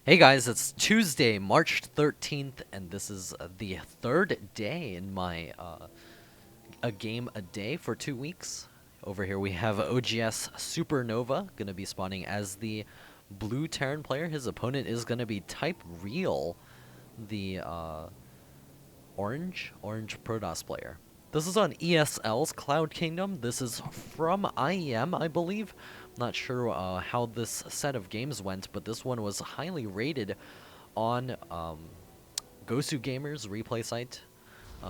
Hey guys, it's Tuesday, March 13th, and this is the third day in my a game a day for 2 weeks. Over here we have oGsSuperNova, gonna be spawning as the blue Terran player. His opponent is gonna be TypeReAL, the orange Protoss player. This is on ESL's Cloud Kingdom. This is from IEM, I believe. Not sure how this set of games went, but this one was highly rated on Gosu Gamer's replay site.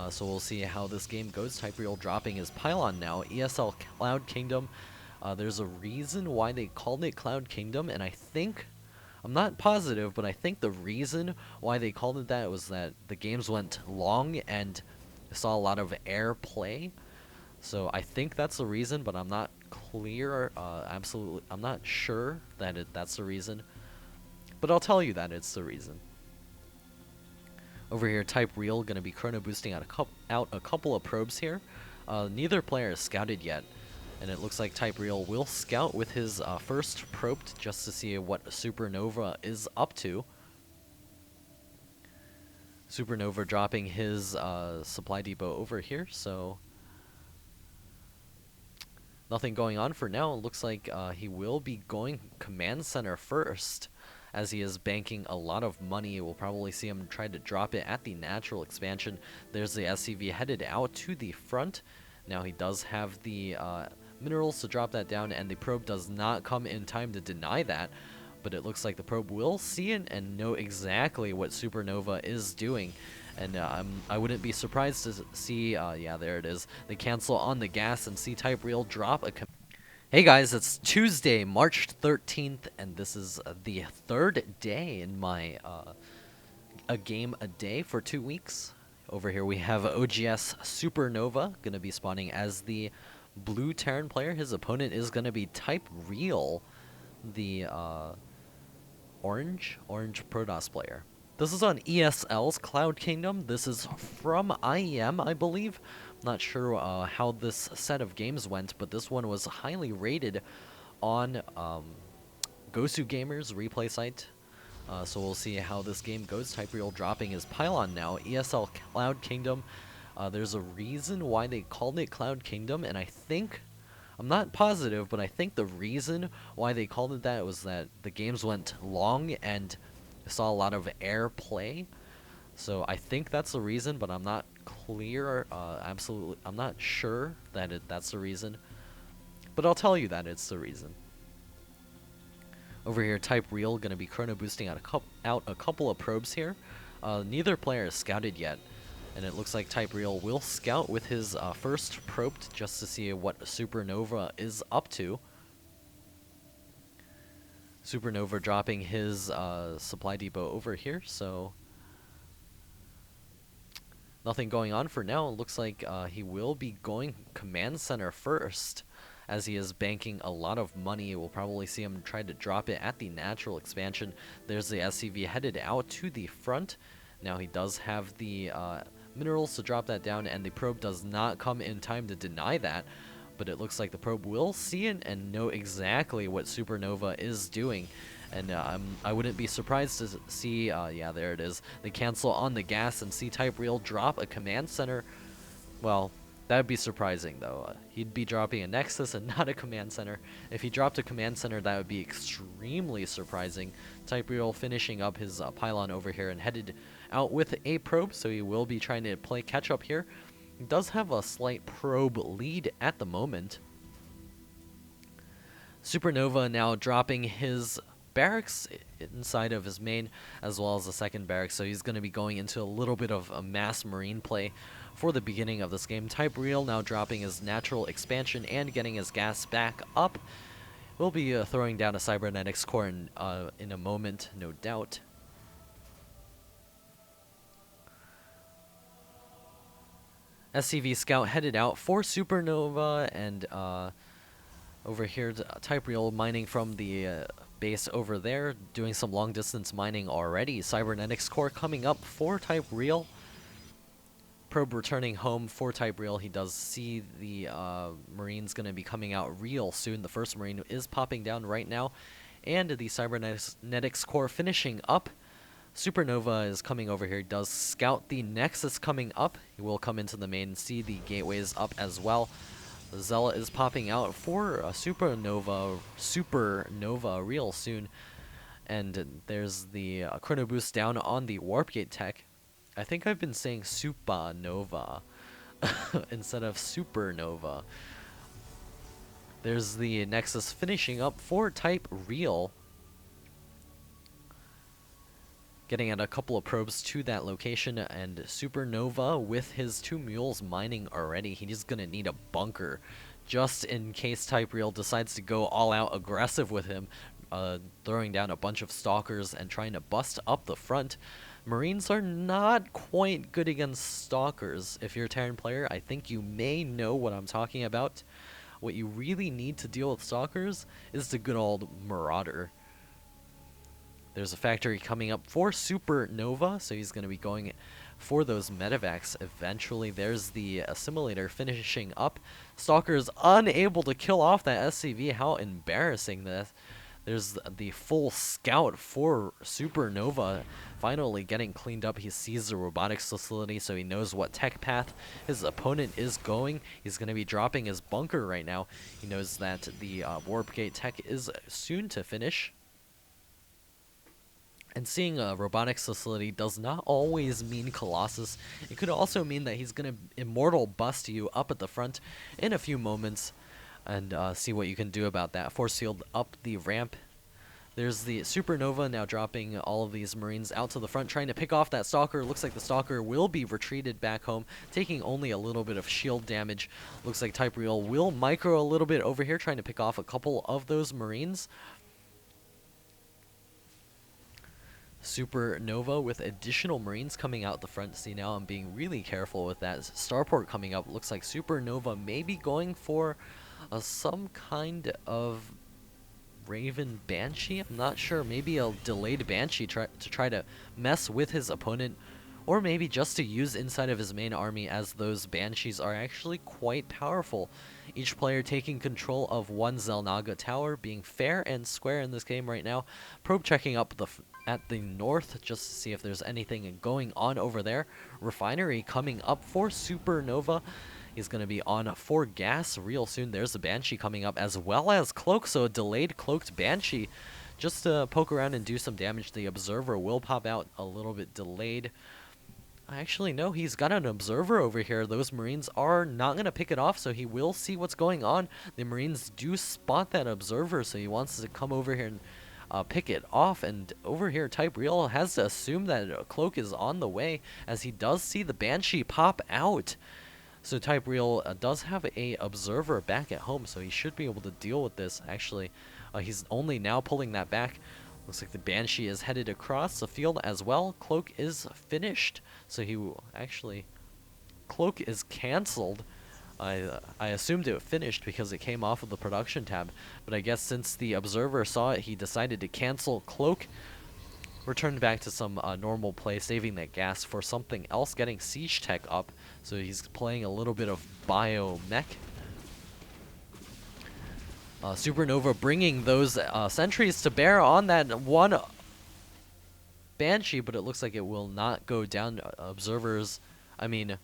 So we'll see how this game goes. TypeReaL dropping his pylon now. ESL Cloud Kingdom. There's a reason why they called it Cloud Kingdom, and I'm not positive, but I think the reason why they called it that was that the games went long and saw a lot of air play. So I think that's the reason, but I'm not clear. I'm not sure that that's the reason. But I'll tell you that it's the reason. Over here, TypeReaL going to be chrono boosting out a couple of probes here. Neither player is scouted yet. And it looks like TypeReaL will scout with his first probe just to see what Supernova is up to. Supernova dropping his supply depot over here, so nothing going on for now. It looks like he will be going command center first, as he is banking a lot of money. We'll probably see him try to drop it at the natural expansion. There's the SCV headed out to the front. Now he does have the minerals to drop that down, and the probe does not come in time to deny that. But it looks like the probe will see it and know exactly what Supernova is doing. And I wouldn't be surprised to see, yeah, there it is. They cancel on the gas and see TypeReaL drop a... Hey guys, it's Tuesday, March 13th, and this is the third day in my a game a day for 2 weeks. Over here we have oGsSuperNova, gonna be spawning as the blue Terran player. His opponent is gonna be TypeReAL, the orange Protoss player. This is on ESL's Cloud Kingdom. This is from IEM, I believe. Not sure how this set of games went, but this one was highly rated on Gosu Gamer's replay site. So we'll see how this game goes. TypeReaL dropping his pylon now. ESL Cloud Kingdom. There's a reason why they called it Cloud Kingdom, and I'm not positive, but I think the reason why they called it that was that the games went long and saw a lot of air play. So I think that's the reason, but I'm not clear. I'm not sure that that's the reason. But I'll tell you that it's the reason. Over here, TypeReaL going to be chrono boosting out a couple of probes here. Neither player is scouted yet. And it looks like TypeReaL will scout with his first probe just to see what Supernova is up to. Supernova dropping his supply depot over here, so nothing going on for now. It looks like he will be going command center first, as he is banking a lot of money. We'll probably see him try to drop it at the natural expansion. There's the SCV headed out to the front. Now he does have the minerals to drop that down, and the probe does not come in time to deny that. But it looks like the probe will see it and know exactly what Supernova is doing. And I wouldn't be surprised to see, yeah, there it is. They cancel on the gas and see TypeReaL drop a command center. Well, that would be surprising, though. He'd be dropping a Nexus and not a command center. If he dropped a command center, that would be extremely surprising. TypeReaL finishing up his pylon over here and headed out with a probe, so he will be trying to play catch-up here. He does have a slight probe lead at the moment. Supernova now dropping his barracks inside of his main, as well as the second barracks, so he's going to be going into a little bit of a mass marine play for the beginning of this game. TypeReaL now dropping his natural expansion and getting his gas back up. We'll be throwing down a cybernetics core in a moment, no doubt. SCV Scout headed out for Supernova, and over here, TypeReaL mining from the base over there, doing some long distance mining already. Cybernetics core coming up for TypeReaL. Probe returning home for TypeReaL. He does see the Marine's going to be coming out real soon. The first Marine is popping down right now. and the Cybernetics core finishing up. Supernova is coming over here, does scout the Nexus coming up. He will come into the main, see the gateways up as well. The Zealot is popping out for a Supernova real soon. And there's the Chrono Boost down on the Warp Gate tech. I think I've been saying Supernova instead of Supernova. There's the Nexus finishing up for TypeReaL. Getting at a couple of probes to that location, and Supernova with his 2 mules mining already. He's gonna need a bunker just in case TypeReaL decides to go all out aggressive with him, throwing down a bunch of stalkers and trying to bust up the front. Marines are not quite good against stalkers. If you're a Terran player, I think you may know what I'm talking about. What you really need to deal with stalkers is the good old Marauder. There's a factory coming up for Supernova, so he's going to be going for those medevacs eventually. There's the assimilator finishing up. Stalker's unable to kill off that SCV. How embarrassing this. There's the full scout for Supernova finally getting cleaned up. He sees the robotics facility, so he knows what tech path his opponent is going. He's going to be dropping his bunker right now. He knows that the Warp Gate tech is soon to finish. And seeing a robotics facility does not always mean Colossus. It could also mean that he's going to Immortal bust you up at the front in a few moments. And see what you can do about that. Force field up the ramp. There's the Supernova now dropping all of these Marines out to the front, trying to pick off that Stalker. Looks like the Stalker will be retreated back home, taking only a little bit of shield damage. Looks like TypeReaL will micro a little bit over here, trying to pick off a couple of those Marines. Supernova with additional Marines coming out the front. See, now I'm being really careful with that. Starport coming up. Looks like Supernova may be going for some kind of Raven Banshee. I'm not sure. Maybe a delayed Banshee to try to mess with his opponent. Or maybe just to use inside of his main army, as those Banshees are actually quite powerful. Each player taking control of one Xel'Naga tower, being fair and square in this game right now. Probe checking up at the north just to see if there's anything going on over there. Refinery coming up for Supernova. He's going to be on for gas real soon. There's the Banshee coming up, as well as Cloak, so a delayed cloaked Banshee. Just to poke around and do some damage. The Observer will pop out a little bit delayed. Actually, no, he's got an Observer over here. Those Marines are not going to pick it off, so he will see what's going on. The Marines do spot that Observer, so he wants to come over here and pick it off. And over here, TypeReaL has to assume that a Cloak is on the way, as he does see the Banshee pop out. So TypeReaL does have a Observer back at home, so he should be able to deal with this. Actually, he's only now pulling that back. Looks like the Banshee is headed across the field as well. Cloak is finished, so he actually... Cloak is cancelled. I assumed it finished because it came off of the production tab, but I guess since the Observer saw it, he decided to cancel Cloak. Returned back to some normal play, saving that gas for something else, getting Siege Tech up, so he's playing a little bit of Biomech. Supernova bringing those sentries to bear on that one Banshee, but it looks like it will not go down. Observers, I mean,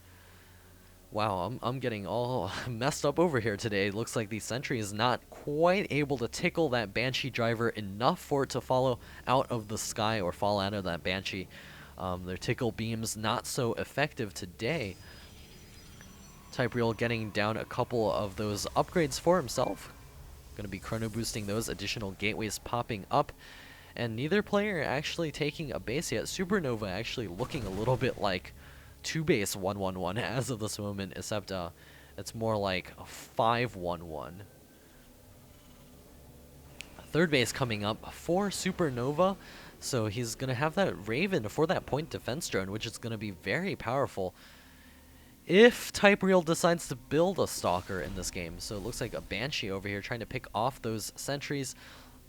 wow, I'm getting all messed up over here today. It looks like the sentry is not quite able to tickle that Banshee driver enough for it to follow out of the sky or fall out of that Banshee. Their tickle beams not so effective today. TypeReaL getting down a couple of those upgrades for himself. Going to be chrono boosting those additional gateways popping up. And neither player actually taking a base yet. Supernova actually looking a little bit like 2-base 1-1-1 as of this moment, except it's more like a 5-1-1. Third base coming up for Supernova, so he's going to have that Raven for that point defense drone, which is going to be very powerful if TypeReaL decides to build a Stalker in this game. So it looks like a Banshee over here trying to pick off those sentries.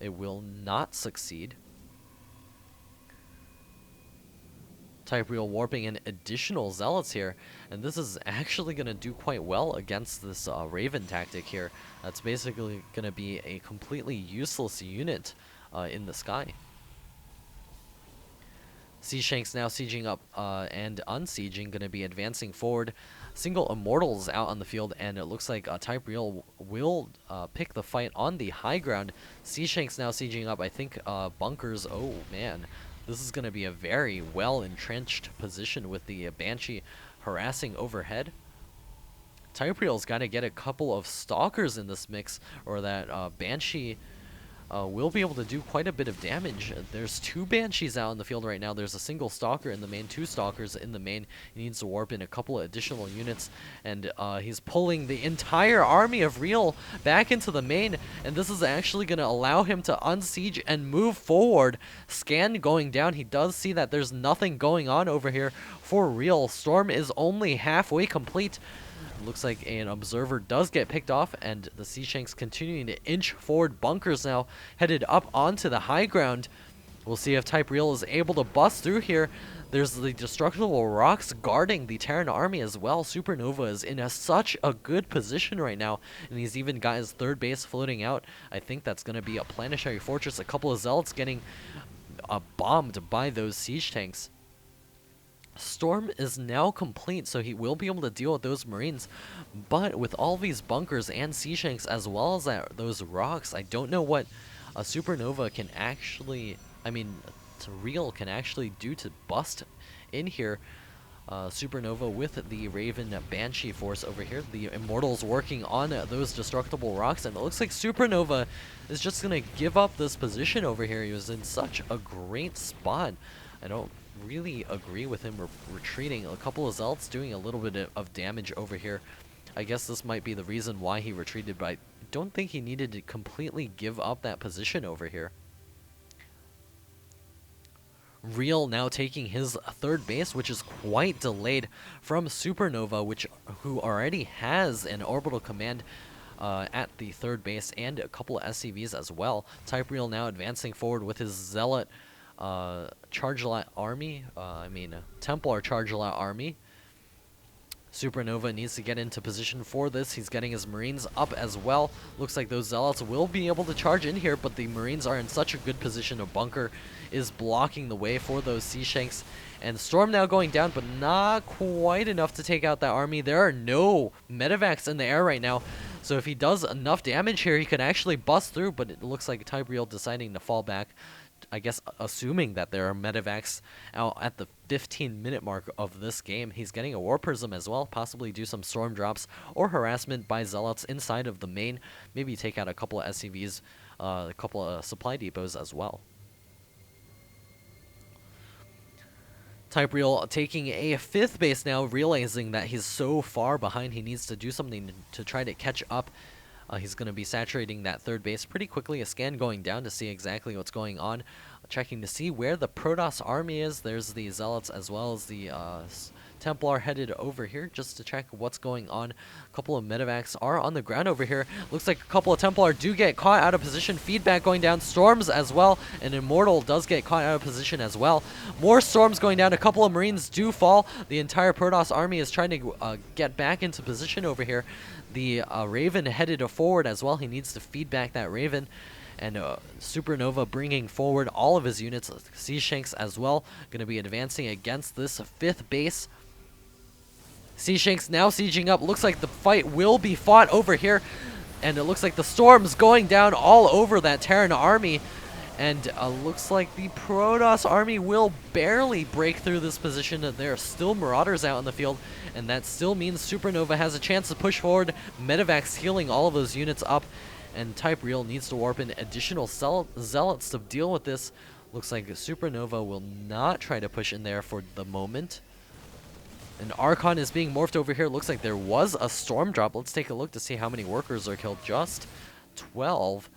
It will not succeed. TypeReaL warping in additional Zealots here, and this is actually going to do quite well against this Raven tactic here. That's basically going to be a completely useless unit in the sky. Seashanks now sieging up and unsieging, going to be advancing forward. Single Immortals out on the field, and it looks like TypeReaL will pick the fight on the high ground. Seashanks now sieging up, I think, bunkers. Oh, man. This is going to be a very well-entrenched position with the Banshee harassing overhead. TypeReaL's got to get a couple of Stalkers in this mix, or that Banshee will be able to do quite a bit of damage. There's 2 Banshees out in the field right now. There's a single Stalker in the main, 2 Stalkers in the main. He needs to warp in a couple of additional units, and he's pulling the entire army of Real back into the main, and this is actually going to allow him to unsiege and move forward. Scan going down. He does see that there's nothing going on over here for Real. Storm is only halfway complete. Looks like an observer does get picked off, and the Seashanks continuing to inch forward. Bunkers now headed up onto the high ground. We'll see if TypeReaL is able to bust through here. There's the destructible rocks guarding the Terran army as well. SuperNova is in such a good position right now, and he's even got his 3rd base floating out. I think that's going to be a planetary fortress. A couple of Zealots getting bombed by those siege tanks. Storm is now complete, so he will be able to deal with those Marines, but with all these bunkers and Seashanks as well as those rocks, I don't know what a SuperNova can actually, TypeReaL can actually do to bust in here. SuperNova with the Raven Banshee force over here, the Immortals working on those destructible rocks, and it looks like SuperNova is just going to give up this position over here. He was in such a great spot. I don't really agree with him retreating. A couple of Zealots doing a little bit of damage over here. I guess this might be the reason why he retreated, but I don't think he needed to completely give up that position over here. Real now taking his 3rd base, which is quite delayed from SuperNova, who already has an orbital command at the 3rd base and a couple of SCVs as well. TypeReaL now advancing forward with his Zealot Charge-Lot army, Templar Charge-Lot army. SuperNova needs to get into position for this. He's getting his Marines up as well. Looks like those Zealots will be able to charge in here, but the Marines are in such a good position. A bunker is blocking the way for those Seashanks. And Storm now going down, but not quite enough to take out that army. There are no medevacs in the air right now, so if he does enough damage here, he could actually bust through, but it looks like TypeReaL deciding to fall back. I guess assuming that there are medevacs out at the 15-minute mark of this game. He's getting a War Prism as well, possibly do some storm drops or harassment by Zealots inside of the main. Maybe take out a couple of SCVs, a couple of supply depots as well. TypeReaL taking a 5th base now, realizing that he's so far behind, he needs to do something to try to catch up. He's going to be saturating that 3rd base pretty quickly. A scan going down to see exactly what's going on. Checking to see where the Protoss army is. There's the Zealots as well as the Templar headed over here just to check what's going on. A couple of medevacs are on the ground over here. Looks like a couple of Templar do get caught out of position. Feedback going down. Storms as well. An Immortal does get caught out of position as well. More Storms going down. A couple of Marines do fall. The entire Protoss army is trying to get back into position over here. The Raven headed forward as well. He needs to feed back that Raven. And SuperNova bringing forward all of his units. Seashanks as well. Going to be advancing against this 5th base. Seashanks now sieging up. Looks like the fight will be fought over here. And it looks like the storm's going down all over that Terran army. And looks like the Protoss army will barely break through this position. There are still Marauders out in the field, and that still means SuperNova has a chance to push forward. Medevacs healing all of those units up, and TypeReaL needs to warp in additional Zealots to deal with this. Looks like SuperNova will not try to push in there for the moment. An Archon is being morphed over here. Looks like there was a storm drop. Let's take a look to see how many workers are killed. Just 12.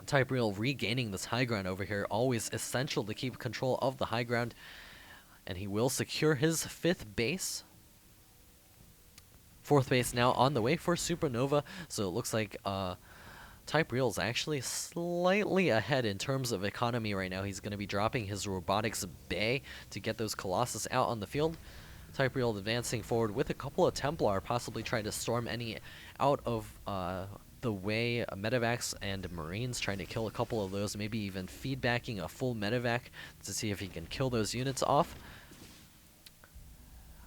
TypeReaL regaining this high ground over here. Always essential to keep control of the high ground. And he will secure his 5th base. 4th base now on the way for SuperNova. So it looks like TypeReaL is actually slightly ahead in terms of economy right now. He's going to be dropping his Robotics Bay to get those Colossus out on the field. TypeReaL advancing forward with a couple of Templar, possibly trying to storm any out of the way medevacs and marines, trying to kill a couple of those, maybe even feedbacking a full medevac to see if he can kill those units off.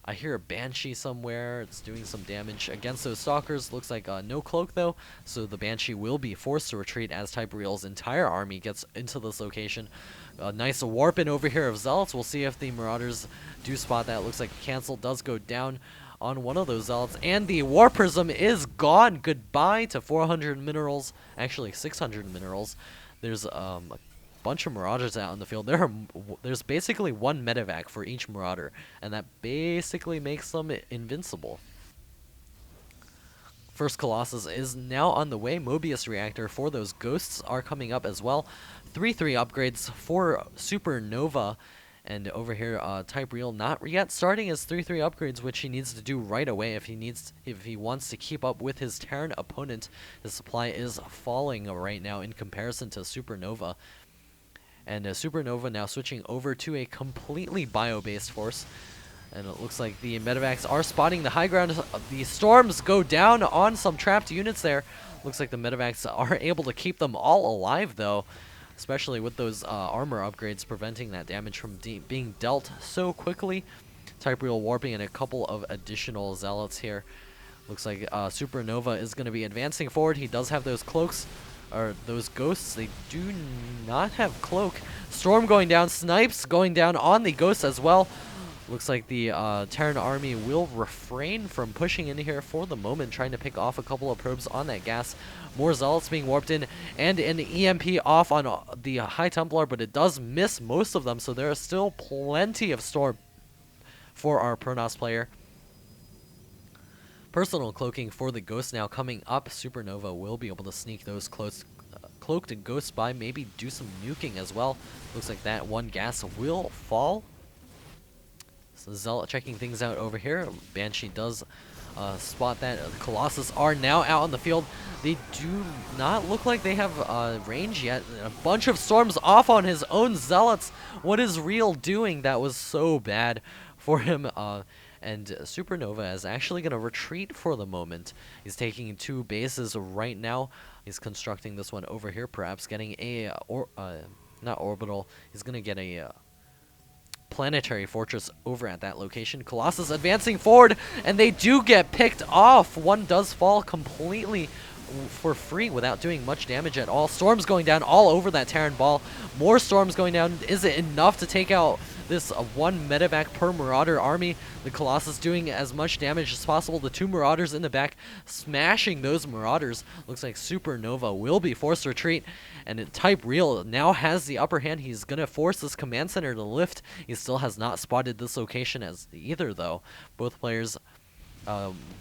I hear a Banshee somewhere. It's doing some damage against those Stalkers. Looks like no cloak, though, so the Banshee will be forced to retreat as TypeReal's entire army gets into this location. A nice warp in over here of Zealots. We'll see if the Marauders do spot that. Looks like Cancel does go down on one of those Zealots, and the War Prism is gone. Goodbye to 400 minerals. Actually, 600 minerals. There's a bunch of Marauders out in the field. There's basically one medevac for each Marauder, and that basically makes them invincible. First Colossus is now on the way. Mobius Reactor for those Ghosts are coming up as well. 3-3 upgrades for Supernova. And over here, TypeReAL not yet starting his 3-3 upgrades, which he needs to do right away if he wants to keep up with his Terran opponent. His supply is falling right now in comparison to Supernova. And Supernova now switching over to a completely bio-based force. And it looks like the medevacs are spotting the high ground. The storms go down on some trapped units there. Looks like the medevacs are able to keep them all alive, though. Especially with those armor upgrades preventing that damage from being dealt so quickly. TypeReAL warping in a couple of additional Zealots here. Looks like Supernova is going to be advancing forward. He does have those cloaks. Or those Ghosts, they do not have cloak. Storm going down, Snipes going down on the Ghosts as well. Looks like the Terran army will refrain from pushing in here for the moment, trying to pick off a couple of probes on that gas. More Zealots being warped in, and an EMP off on the High Templar, but it does miss most of them, so there is still plenty of Storm for our Protoss player. Personal cloaking for the Ghost now coming up. Supernova will be able to sneak those cloaked Ghosts by, maybe do some nuking as well. Looks like that one gas will fall. So Zealot checking things out over here. Banshee does spot that. The Colossus are now out on the field. They do not look like they have range yet. A bunch of storms off on his own Zealots. What is Real doing? That was so bad for him. And Supernova is actually going to retreat for the moment. He's taking 2 bases right now. He's constructing this one over here, perhaps getting a, not orbital, he's going to get a planetary fortress over at that location. Colossus advancing forward, and they do get picked off. One does fall completely for free without doing much damage at all. Storms going down all over that Terran ball. More storms going down. Is it enough to take out this one medevac per Marauder army? The Colossus doing as much damage as possible. The 2 Marauders in the back smashing those Marauders. Looks like Supernova will be forced to retreat, and TypeReAL now has the upper hand. He's going to force this command center to lift. He still has not spotted this location as either, though. Both players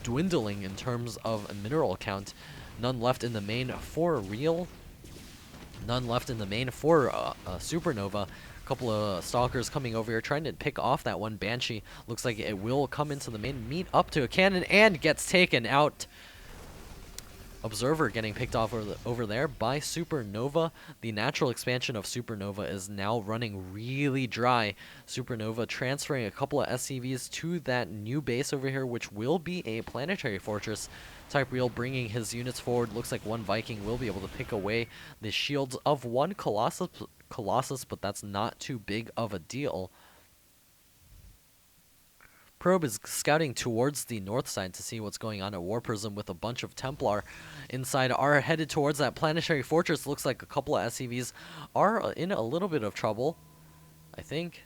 dwindling in terms of a mineral count. None left in the main for Real. None left in the main for Supernova. A couple of Stalkers coming over here trying to pick off that one Banshee. Looks like it will come into the main, meet up to a cannon, and gets taken out. Observer getting picked off over there by Supernova. The natural expansion of Supernova is now running really dry. Supernova transferring a couple of SCVs to that new base over here, which will be a planetary fortress. TypeReAL bringing his units forward. Looks like one Viking will be able to pick away the shields of one Colossus, but that's not too big of a deal. Probe is scouting towards the north side to see what's going on at War Prism with a bunch of Templar inside are headed towards that planetary fortress. Looks like a couple of SCVs are in a little bit of trouble, I think.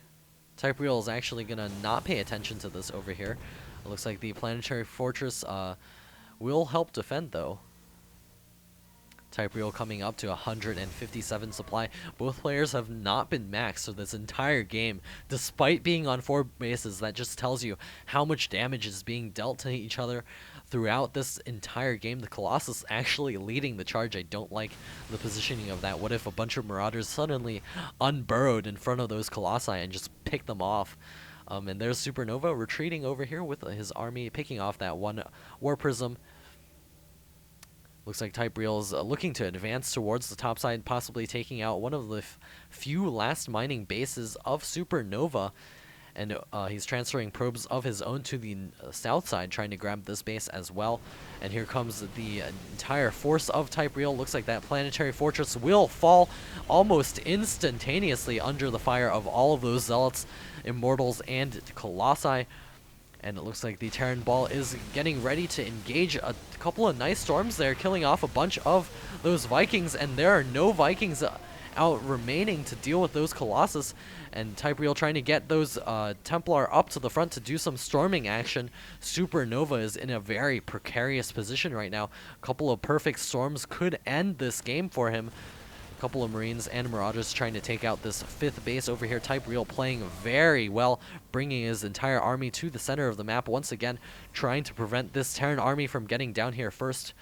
TypeReAL is actually going to not pay attention to this over here. It looks like the planetary fortress will help defend, though. TypeReAL coming up to 157 supply. Both players have not been maxed for this entire game, despite being on 4 bases. That just tells you how much damage is being dealt to each other throughout this entire game. The Colossus actually leading the charge. I don't like the positioning of that. What if a bunch of Marauders suddenly unburrowed in front of those Colossi and just pick them off? And there's Supernova retreating over here with his army, picking off that one War Prism. Looks like TypeReAL is looking to advance towards the top side, possibly taking out one of the few last mining bases of Supernova. And he's transferring probes of his own to the south side, trying to grab this base as well. And here comes the entire force of TypeReAL. Looks like that planetary fortress will fall almost instantaneously under the fire of all of those Zealots, Immortals, and Colossi. And it looks like the Terran Ball is getting ready to engage a couple of nice storms there, killing off a bunch of those Vikings. And there are no Vikings out remaining to deal with those Colossus. And TypeReAL trying to get those Templar up to the front to do some storming action. SuperNova is in a very precarious position right now. A couple of perfect storms could end this game for him. A couple of Marines and Marauders trying to take out this 5th base over here. TypeReAL playing very well, bringing his entire army to the center of the map once again, trying to prevent this Terran army from getting down here first.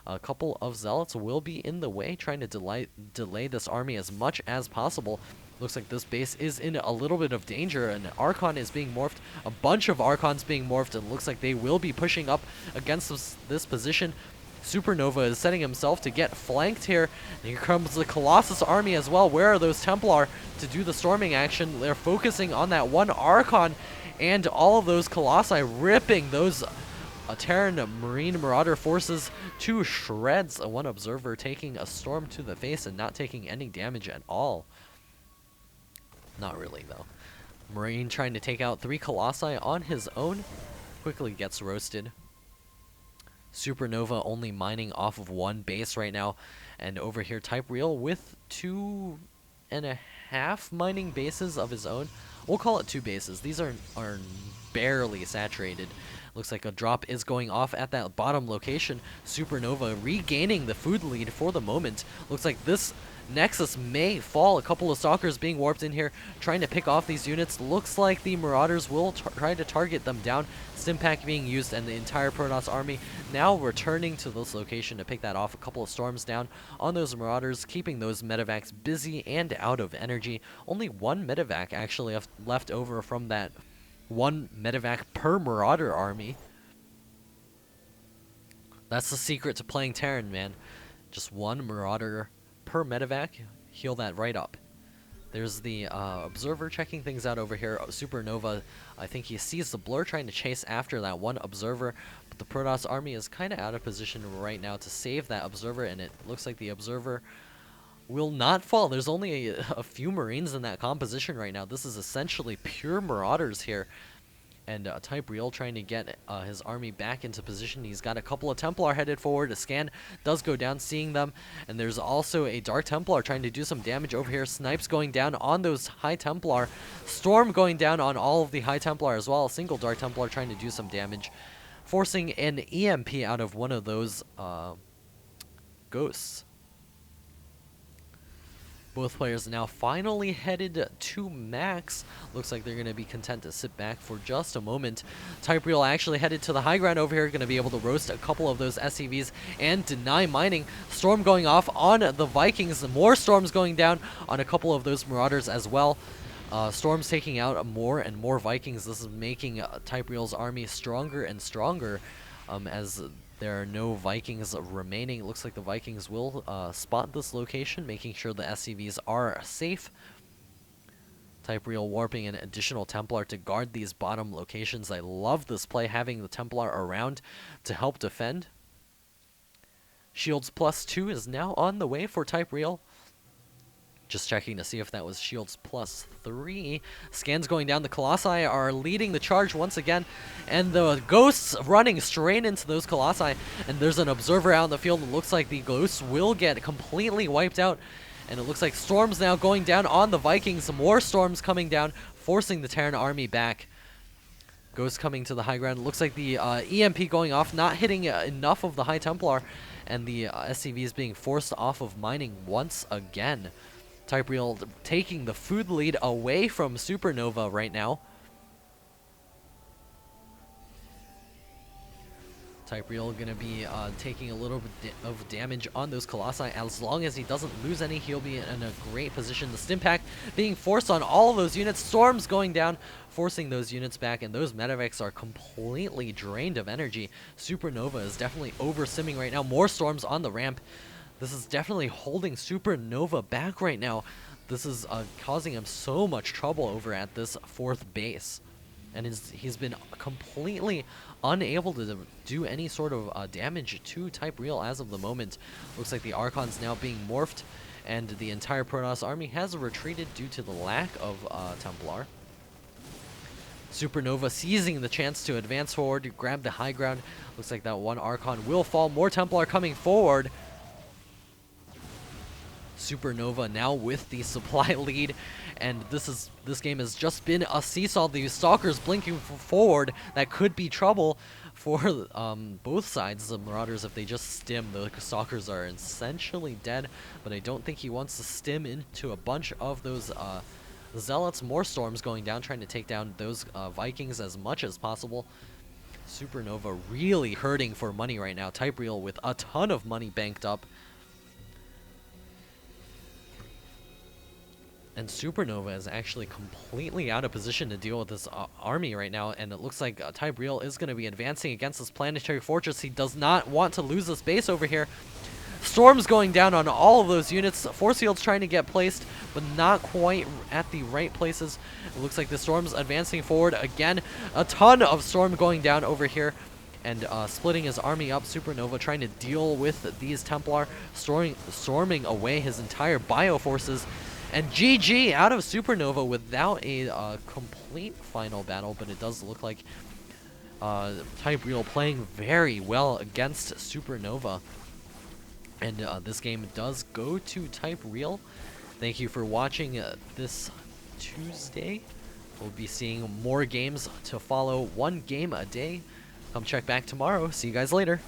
A couple of Zealots will be in the way, trying to delay this army as much as possible. Looks like this base is in a little bit of danger. An Archon is being morphed, a bunch of Archons being morphed, and looks like they will be pushing up against this position. SuperNova is setting himself to get flanked here. And here comes the Colossus army as well. Where are those Templar to do the storming action? They're focusing on that one Archon, and all of those Colossi ripping those Terran Marine Marauder forces to shreds. One observer taking a storm to the face and not taking any damage at all. Not really, though. Marine trying to take out 3 Colossi on his own. Quickly gets roasted. SuperNova only mining off of 1 base right now. And over here, TypeReAL with 2.5 mining bases of his own. We'll call it 2 bases. These are barely saturated. Looks like a drop is going off at that bottom location. SuperNova regaining the food lead for the moment. Looks like this Nexus may fall. A couple of Stalkers being warped in here, trying to pick off these units. Looks like the Marauders will try to target them down. Stimpack being used, and the entire Protoss army now returning to this location to pick that off. A couple of storms down on those Marauders, keeping those medevacs busy and out of energy. Only 1 medevac actually left over from that 1 medevac per Marauder army. That's the secret to playing Terran, man. Just 1 Marauder per medevac, heal that right up. There's the observer checking things out over here. SuperNova, I think he sees the blur trying to chase after that 1 observer, but the Protoss army is kind of out of position right now to save that observer, and it looks like the observer will not fall. There's only a few Marines in that composition right now. This is essentially pure Marauders here. And TypeReAL trying to get his army back into position. He's got a couple of Templar headed forward. A scan does go down, seeing them. And there's also a Dark Templar trying to do some damage over here. Snipes going down on those High Templar. Storm going down on all of the High Templar as well. A single Dark Templar trying to do some damage, forcing an EMP out of one of those ghosts. Both players now finally headed to max. Looks like they're going to be content to sit back for just a moment. TypeReAL actually headed to the high ground over here, going to be able to roast a couple of those SCVs and deny mining. Storm going off on the Vikings. More storms going down on a couple of those Marauders as well. Storms taking out more and more Vikings. This is making TypeReAL's army stronger and stronger as there are no Vikings remaining. It looks like the Vikings will spot this location, making sure the SCVs are safe. TypeReAL warping an additional Templar to guard these bottom locations. I love this play, having the Templar around to help defend. Shields +2 is now on the way for TypeReAL. Just checking to see if that was Shields +3. Scans going down. The Colossi are leading the charge once again. And the Ghosts running straight into those Colossi. And there's an observer out in the field. It looks like the Ghosts will get completely wiped out. And it looks like storms now going down on the Vikings. More storms coming down, forcing the Terran army back. Ghosts coming to the high ground. It looks like the EMP going off, not hitting enough of the High Templar. And the SCVs being forced off of mining once again. TypeReAL taking the food lead away from SuperNova right now. TypeReAL going to be taking a little bit of damage on those Colossi. As long as he doesn't lose any, he'll be in a great position. The Stimpack being forced on all of those units. Storms going down, forcing those units back, and those medevacs are completely drained of energy. SuperNova is definitely over-simming right now. More storms on the ramp. This is definitely holding SuperNova back right now. This is causing him so much trouble over at this 4th base. And he's been completely unable to do any sort of damage to TypeReaL as of the moment. Looks like the Archon's now being morphed, and the entire Protoss army has retreated due to the lack of Templar. Supernova seizing the chance to advance forward, to grab the high ground. Looks like that one Archon will fall. More Templar coming forward. Supernova now with the supply lead, and this game has just been a seesaw. The Stalkers blinking forward. That could be trouble for both sides. The Marauders, if they just stim, the Stalkers are essentially dead, but I don't think he wants to stim into a bunch of those Zealots. More Storms going down, trying to take down those Vikings as much as possible. Supernova really hurting for money right now. TypeReaL with a ton of money banked up. And Supernova is actually completely out of position to deal with this army right now, and it looks like TypeReaL is going to be advancing against this planetary fortress. He does not want to lose this base over here. Storms going down on all of those units. Force fields trying to get placed, but not quite at the right places. It looks like the Storm's advancing forward again. A ton of Storm going down over here, and splitting his army up. Supernova trying to deal with these Templar, storming away his entire bioforces. And GG out of Supernova without a complete final battle, but it does look like TypeReaL playing very well against Supernova. And this game does go to TypeReaL. Thank you for watching this Tuesday. We'll be seeing more games to follow, one game a day. Come check back tomorrow. See you guys later.